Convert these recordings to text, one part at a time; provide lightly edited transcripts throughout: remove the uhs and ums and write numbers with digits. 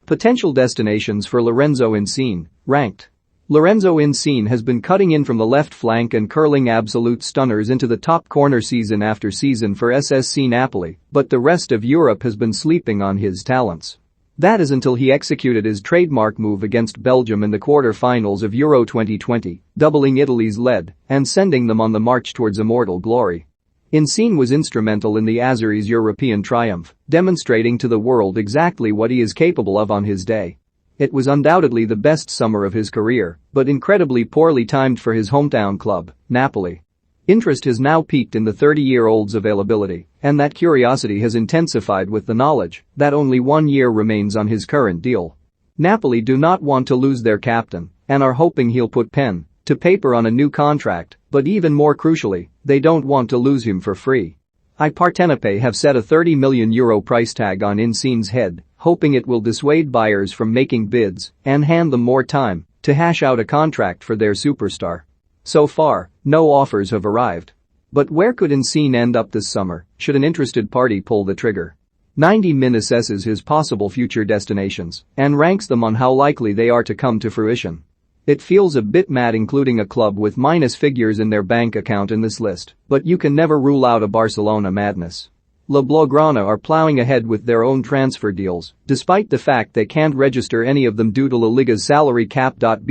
Potential destinations for Lorenzo Insigne, ranked. Lorenzo Insigne has been cutting in from the left flank and curling absolute stunners into the top corner season after season for SSC Napoli, but the rest of Europe has been sleeping on his talents. That is until he executed his trademark move against Belgium in the quarter-finals of Euro 2020, doubling Italy's lead and sending them on the march towards immortal glory. Insigne was instrumental in the Azzurri's European triumph, demonstrating to the world exactly what he is capable of on his day. It was undoubtedly the best summer of his career, but incredibly poorly timed for his hometown club, Napoli. Interest has now peaked in the 30-year-old's availability, and that curiosity has intensified with the knowledge that only 1 year remains on his current deal. Napoli do not want to lose their captain and are hoping he'll put pen to paper on a new contract, but even more crucially, they don't want to lose him for free. I Partenopei have set a €30 million price tag on Insigne's head, hoping it will dissuade buyers from making bids and hand them more time to hash out a contract for their superstar. So far, no offers have arrived. But where could Insigne end up this summer, should an interested party pull the trigger? 90min assesses his possible future destinations and ranks them on how likely they are to come to fruition. It feels a bit mad including a club with minus figures in their bank account in this list, but you can never rule out a Barcelona madness. La Blaugrana are plowing ahead with their own transfer deals, despite the fact they can't register any of them due to La Liga's salary cap. But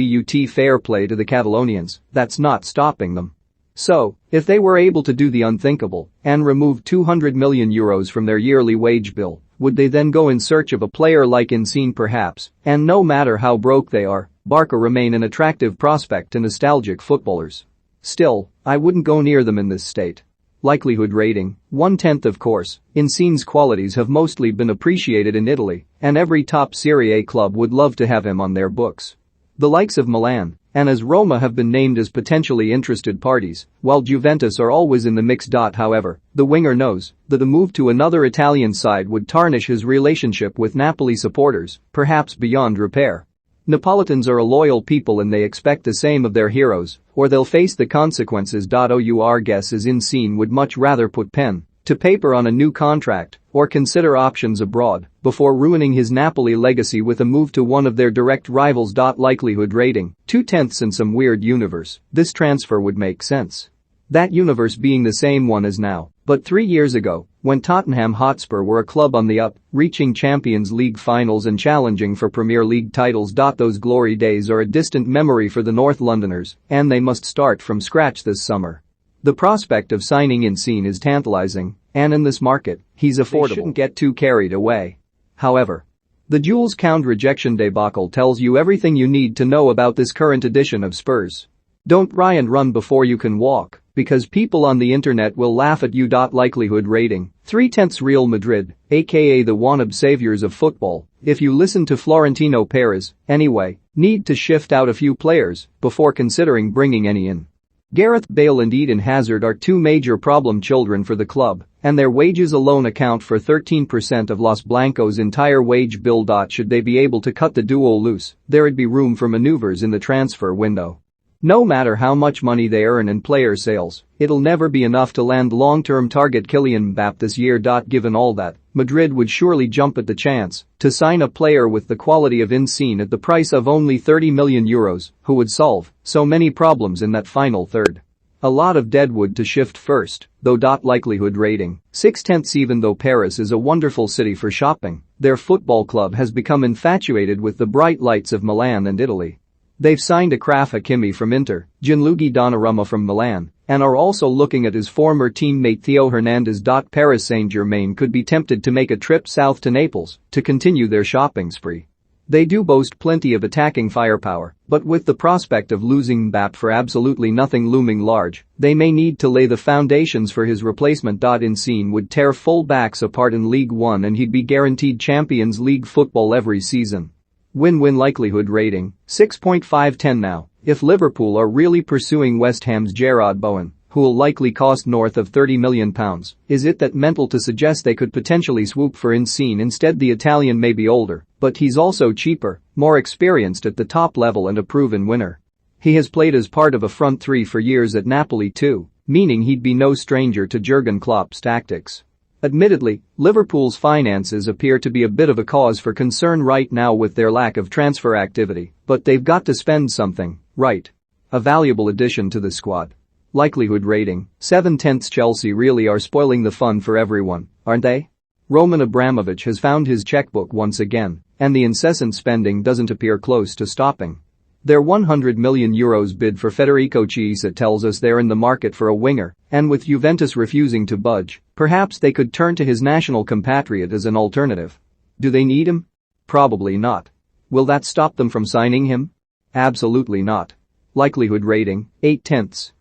fair play to the Catalonians, that's not stopping them. So, if they were able to do the unthinkable and remove €200 million from their yearly wage bill, would they then go in search of a player like Insigne perhaps? And no matter how broke they are, Barca remain an attractive prospect to nostalgic footballers. Still, I wouldn't go near them in this state. Likelihood rating, 1/10 of course. Insigne's qualities have mostly been appreciated in Italy, and every top Serie A club would love to have him on their books. The likes of Milan and as Roma have been named as potentially interested parties, while Juventus are always in the mix. However, the winger knows that a move to another Italian side would tarnish his relationship with Napoli supporters, perhaps beyond repair. Neapolitans are a loyal people and they expect the same of their heroes, or they'll face the consequences. Our guess is Insigne would much rather put pen to paper on a new contract or consider options abroad before ruining his Napoli legacy with a move to one of their direct rivals. Likelihood rating, 2/10 in some weird universe, this transfer would make sense. That universe being the same one as now, but 3 years ago, when Tottenham Hotspur were a club on the up, reaching Champions League finals and challenging for Premier League titles. Those glory days are a distant memory for the North Londoners, and they must start from scratch this summer. The prospect of signing Insigne is tantalizing, and in this market, he's affordable. They shouldn't get too carried away. However, the Jules Kounde rejection debacle tells you everything you need to know about this current edition of Spurs. Don't try and run before you can walk, because people on the internet will laugh at you. Likelihood rating, 3/10 Real Madrid, aka the wannabe saviors of football, if you listen to Florentino Perez, anyway, need to shift out a few players before considering bringing any in. Gareth Bale and Eden Hazard are two major problem children for the club, and their wages alone account for 13% of Los Blancos' entire wage bill. Should they be able to cut the duo loose, there'd be room for maneuvers in the transfer window. No matter how much money they earn in player sales, it'll never be enough to land long-term target Kylian Mbappé this year. Given all that, Madrid would surely jump at the chance to sign a player with the quality of Insigne at the price of only €30 million, who would solve so many problems in that final third. A lot of deadwood to shift first, though. Likelihood rating, 6/10 even though Paris is a wonderful city for shopping, their football club has become infatuated with the bright lights of Milan and Italy. They've signed Achraf Hakimi from Inter, Gianluigi Donnarumma from Milan, and are also looking at his former teammate Theo Hernandez. Paris Saint-Germain could be tempted to make a trip south to Naples to continue their shopping spree. They do boast plenty of attacking firepower, but with the prospect of losing Mbappé for absolutely nothing looming large, they may need to lay the foundations for his replacement. Insigne would tear full-backs apart in League One and he'd be guaranteed Champions League football every season. Win-win likelihood rating, 6.5/10 now. If Liverpool are really pursuing West Ham's Jarrod Bowen, who'll likely cost north of £30 million, is it that mental to suggest they could potentially swoop for Insigne instead? The Italian may be older, but he's also cheaper, more experienced at the top level and a proven winner. He has played as part of a front three for years at Napoli too, meaning he'd be no stranger to Jurgen Klopp's tactics. Admittedly, Liverpool's finances appear to be a bit of a cause for concern right now with their lack of transfer activity, but they've got to spend something, right? A valuable addition to the squad. Likelihood rating, 7/10. Chelsea really are spoiling the fun for everyone, aren't they? Roman Abramovich has found his checkbook once again, and the incessant spending doesn't appear close to stopping. Their €100 million bid for Federico Chiesa tells us they're in the market for a winger, and with Juventus refusing to budge, perhaps they could turn to his national compatriot as an alternative. Do they need him? Probably not. Will that stop them from signing him? Absolutely not. Likelihood rating, 8/10.